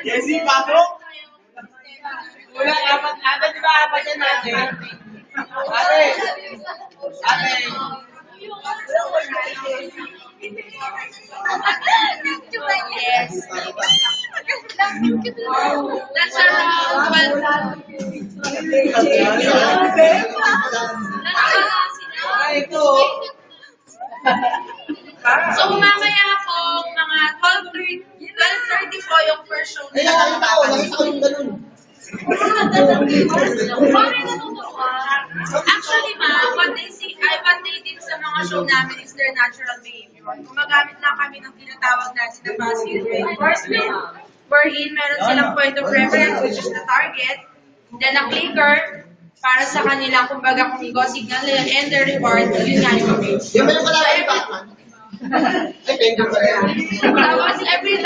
Jesse, pasok! Wala, apat. Ate, di ba apat yan natin? Ate! Ate! Yes. That's around 12. So, mamaya po, mga 12:30 po yung first show Ay, nila. nakita ko yung ganun. Bakit natutuwa? Actually, what they did sa mga show namin is their natural behavior. Gumagamit lang kami ng tinatawag natin na passive reinforcement, wherein meron silang point of reference, which is the target, then a clicker, para sa kanila, kumbaga kung go signal nila, and the reward, yun nga yung page. Yung ba yung pala yung Batman? Ay, thank you pala. Tapos every